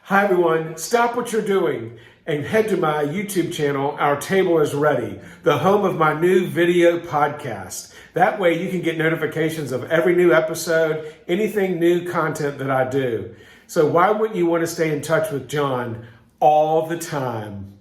Hi everyone, stop what you're doing and head to my YouTube channel, Our Table is Ready, the home of my new video podcast. That way you can get notifications of every new episode, anything new content that I do. So why wouldn't you want to stay in touch with John all the time?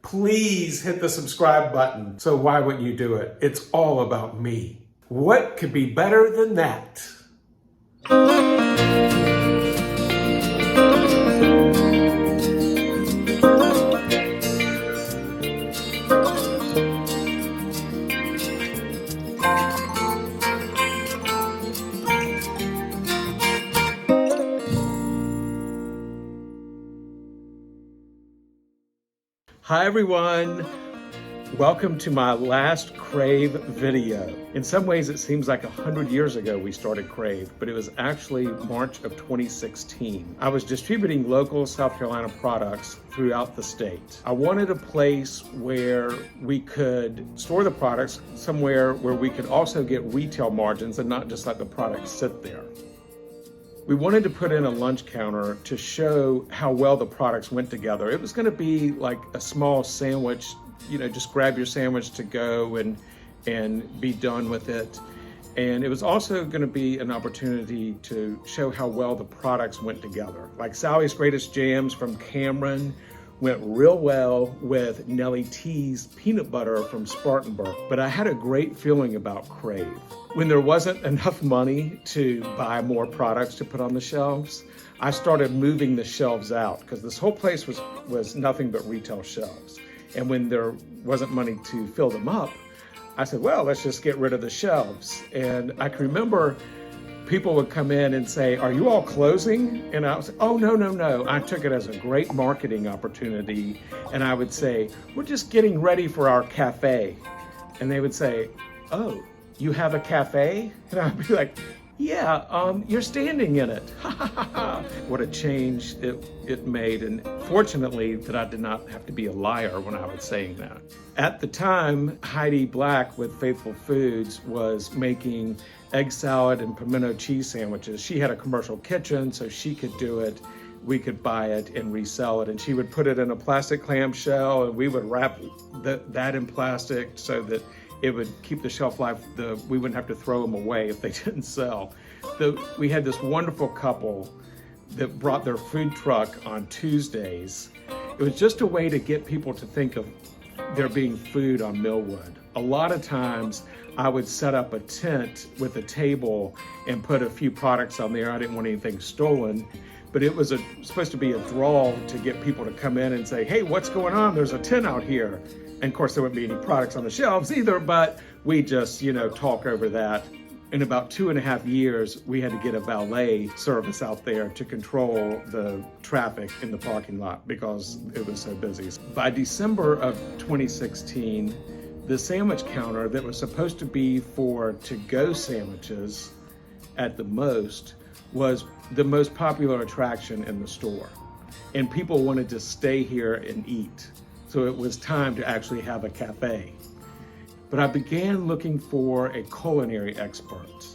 Please hit the subscribe button. So why wouldn't you do it? It's all about me. What could be better than that? Hi everyone, welcome to my last Crave video. In some ways it seems like 100 years ago we started Crave, but it was actually March of 2016. I was distributing local South Carolina products throughout the state. I wanted a place where we could store the products, somewhere where we could also get retail margins and not just let the products sit there. We wanted to put in a lunch counter to show how well the products went together. It was going to be like a small sandwich, just grab your sandwich to go and be done with it. And it was also going to be an opportunity to show how well the products went together. Like Sally's Greatest Jams from Cameron went real well with Nellie T's peanut butter from Spartanburg. But I had a great feeling about Crave. When there wasn't enough money to buy more products to put on the shelves, I started moving the shelves out because this whole place was nothing but retail shelves. And when there wasn't money to fill them up, I said, well, let's just get rid of the shelves. And I can remember people would come in and say, are you all closing? And I was, oh, no. I took it as a great marketing opportunity. And I would say, we're just getting ready for our cafe. And they would say, oh, you have a cafe? And I'd be like, yeah, you're standing in it. What a change it made. And fortunately that I did not have to be a liar when I was saying that. At the time, Heidi Black with Faithful Foods was making egg salad and pimento cheese sandwiches. She had a commercial kitchen, so she could do it. We could buy it and resell it. And she would put it in a plastic clamshell and we would wrap that in plastic so that it would keep the shelf life, we wouldn't have to throw them away if they didn't sell. We had this wonderful couple that brought their food truck on Tuesdays. It was just a way to get people to think of there being food on Millwood. A lot of times I would set up a tent with a table and put a few products on there. I didn't want anything stolen, but it was supposed to be a draw to get people to come in and say, hey, what's going on? There's a tent out here. And of course there wouldn't be any products on the shelves either, but we just, talk over that. In about 2.5 years, we had to get a valet service out there to control the traffic in the parking lot because it was so busy. By December of 2016, the sandwich counter that was supposed to be for to-go sandwiches at the most was the most popular attraction in the store. And people wanted to stay here and eat. So it was time to actually have a cafe. But I began looking for a culinary expert,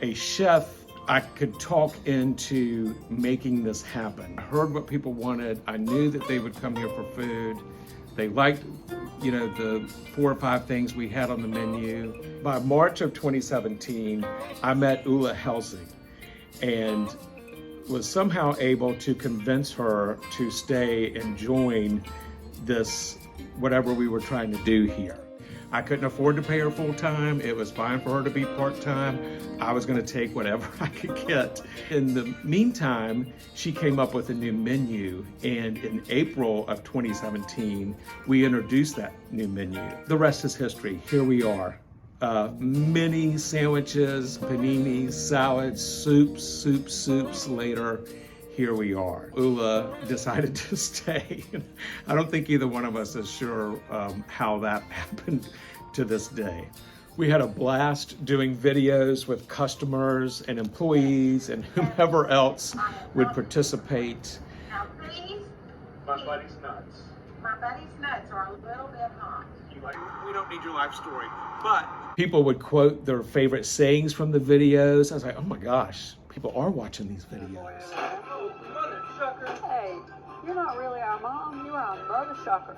a chef I could talk into making this happen. I heard what people wanted. I knew that they would come here for food. They liked, the 4 or 5 things we had on the menu. By March of 2017, I met Ulla Helsing and was somehow able to convince her to stay and join this, whatever we were trying to do here. I couldn't afford to pay her full time. It was fine for her to be part-time. I was gonna take whatever I could get. In the meantime, she came up with a new menu, and in April of 2017, we introduced that new menu. The rest is history. Here we are. Mini sandwiches, paninis, salads, soups later. Here we are. Ulla decided to stay. I don't think either one of us is sure how that happened to this day. We had a blast doing videos with customers and employees and whomever else would participate. Now please, My buddy's nuts. my buddy's nuts are a little bit hot. We don't need your life story, but people would quote their favorite sayings from the videos. I was like, oh my gosh, people are watching these videos. Oh, mother, shut not really our mom, you are a mother sucker.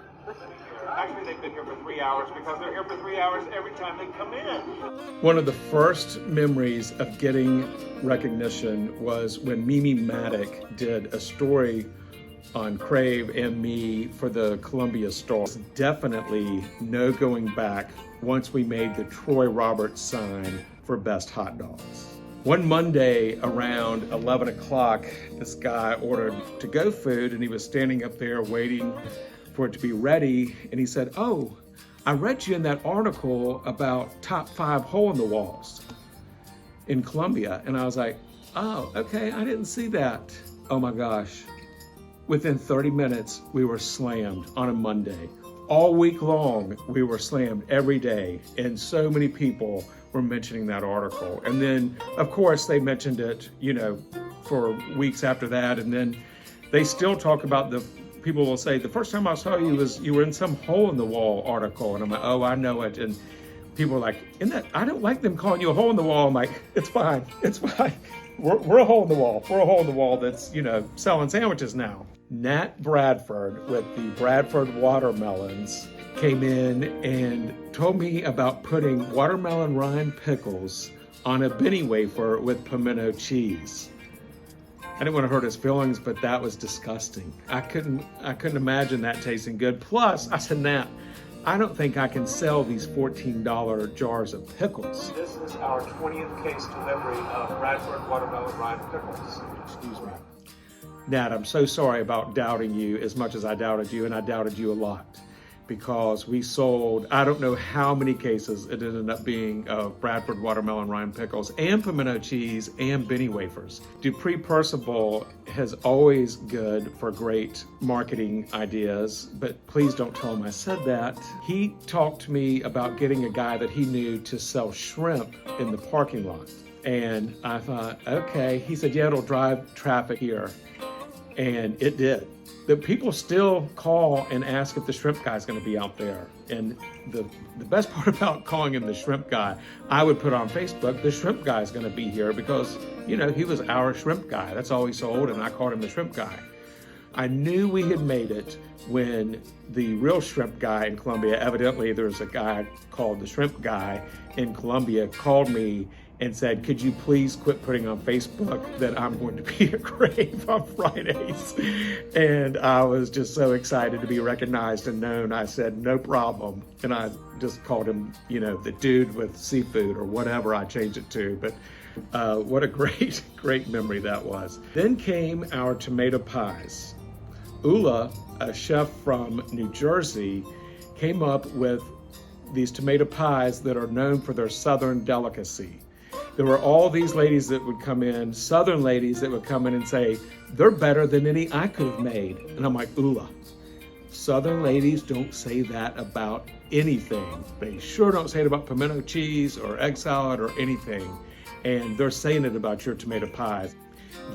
Actually, they've been here for 3 hours because they're here for 3 hours every time they come in. One of the first memories of getting recognition was when Mimi Maddock did a story on Crave and me for the Columbia Star. Definitely no going back once we made the Troy Roberts sign for Best Hot Dogs. One Monday around 11 o'clock, this guy ordered to-go food and he was standing up there waiting for it to be ready. And he said, "Oh, I read you in that article about top 5 hole-in-the-walls in Columbia." And I was like, "Oh, okay, I didn't see that." Oh my gosh. Within 30 minutes, we were slammed on a Monday. All week long, we were slammed every day. And so many people were mentioning that article. And then, of course, they mentioned it, for weeks after that. And then they still talk about people will say, "The first time I saw you was you were in some hole-in-the-wall article." And I'm like, "Oh, I know it." And people are like, I don't like them calling you a hole-in-the-wall. I'm like, it's fine. We're a hole-in-the-wall. We're a hole-in-the-wall that's, selling sandwiches now. Nat Bradford with the Bradford watermelons came in and told me about putting watermelon rind pickles on a Benny wafer with pimento cheese. I didn't want to hurt his feelings, but that was disgusting. I couldn't imagine that tasting good. Plus, I said, "Nat, I don't think I can sell these $14 jars of pickles." This is our 20th case delivery of Bradford watermelon rind pickles. Excuse me. Nat, I'm so sorry about doubting you as much as I doubted you, and I doubted you a lot, because we sold, I don't know how many cases it ended up being of Bradford watermelon rind pickles and pimento cheese and Benny wafers. Dupree Percival is always good for great marketing ideas, but please don't tell him I said that. He talked to me about getting a guy that he knew to sell shrimp in the parking lot. And I thought, okay. He said, "Yeah, it'll drive traffic here." And it did. The people still call and ask if the shrimp guy's going to be out there. And the best part about calling him the shrimp guy, I would put on Facebook, "The shrimp guy's going to be here," because, he was our shrimp guy. That's all he sold, and I called him the shrimp guy. I knew we had made it when the real shrimp guy in Columbia, evidently there's a guy called the shrimp guy in Columbia, called me and said, "Could you please quit putting on Facebook that I'm going to be at Crave on Fridays?" And I was just so excited to be recognized and known. I said, "No problem." And I just called him, the dude with seafood or whatever I changed it to. But what a great memory that was. Then came our tomato pies. Ula, a chef from New Jersey, came up with these tomato pies that are known for their southern delicacy. There were all these ladies that would come in, southern ladies that would come in and say, "They're better than any I could have made." And I'm like, Ula, southern ladies don't say that about anything. They sure don't say it about pimento cheese or egg salad or anything. And they're saying it about your tomato pies.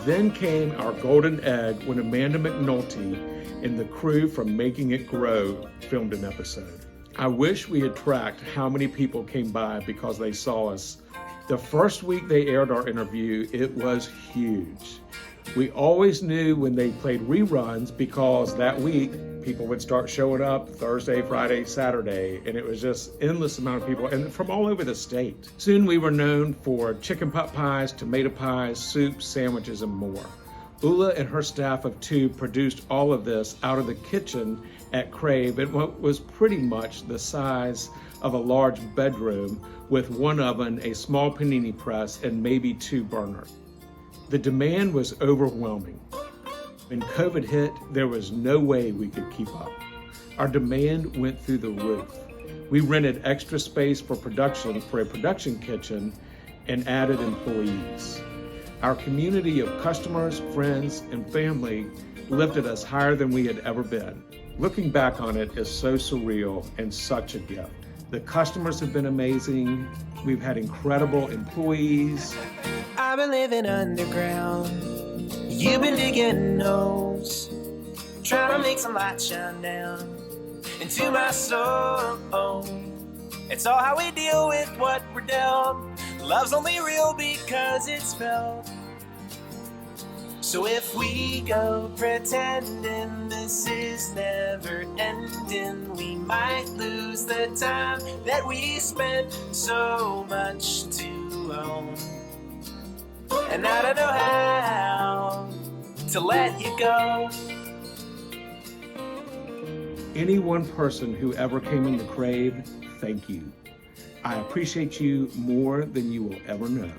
Then came our golden egg when Amanda McNulty and the crew from Making It Grow filmed an episode. I wish we had tracked how many people came by because they saw us. The first week they aired our interview, it was huge. We always knew when they played reruns because that week people would start showing up Thursday, Friday, Saturday, and it was just endless amount of people and from all over the state. Soon we were known for chicken pot pies, tomato pies, soups, sandwiches, and more. Ula and her staff of 2 produced all of this out of the kitchen at Crave in what was pretty much the size of a large bedroom with 1 oven, a small panini press, and maybe 2 burners. The demand was overwhelming. When COVID hit, there was no way we could keep up. Our demand went through the roof. We rented extra space for a production kitchen, and added employees. Our community of customers, friends, and family lifted us higher than we had ever been. Looking back on it is so surreal and such a gift. The customers have been amazing. We've had incredible employees. I've been living underground. You've been digging holes, trying to make some light shine down into my soul. It's all how we deal with what we're dealt. Love's only real because it's felt. So if we go pretending this is never ending, we might lose the time that we spent so much to own. And I don't know how to let you go. Any one person who ever came into Crave, thank you. I appreciate you more than you will ever know.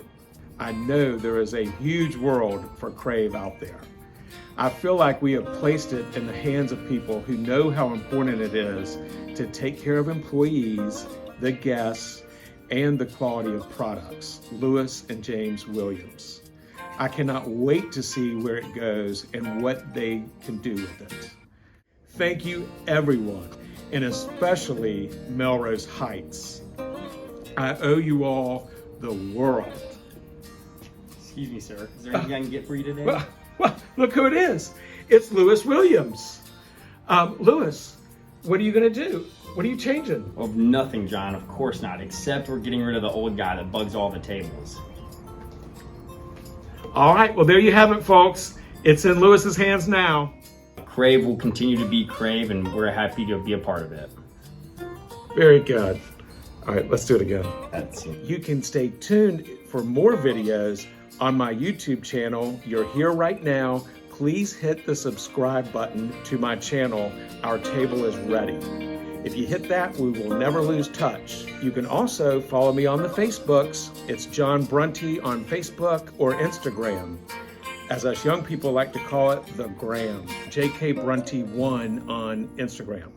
I know there is a huge world for Crave out there. I feel like we have placed it in the hands of people who know how important it is to take care of employees, the guests, and the quality of products. Lewis and James Williams. I cannot wait to see where it goes and what they can do with it. Thank you, everyone, and especially Melrose Heights. I owe you all the world. Excuse me, sir. Is there anything I can get for you today? Well, look who it is. It's Lewis Williams. Lewis, what are you going to do? What are you changing? Well, nothing, John. Of course not. Except we're getting rid of the old guy that bugs all the tables. All right, well, there you have it, folks. It's in Lewis's hands now. Crave will continue to be Crave, and we're happy to be a part of it. Very good. All right, let's do it again. That's it. You can stay tuned for more videos on my YouTube channel. You're here right now. Please hit the subscribe button to my channel. Our table is ready. If you hit that, we will never lose touch. You can also follow me on the Facebooks. It's John Brunty on Facebook or Instagram. As us young people like to call it, the Gram. JK Brunty 1 on Instagram.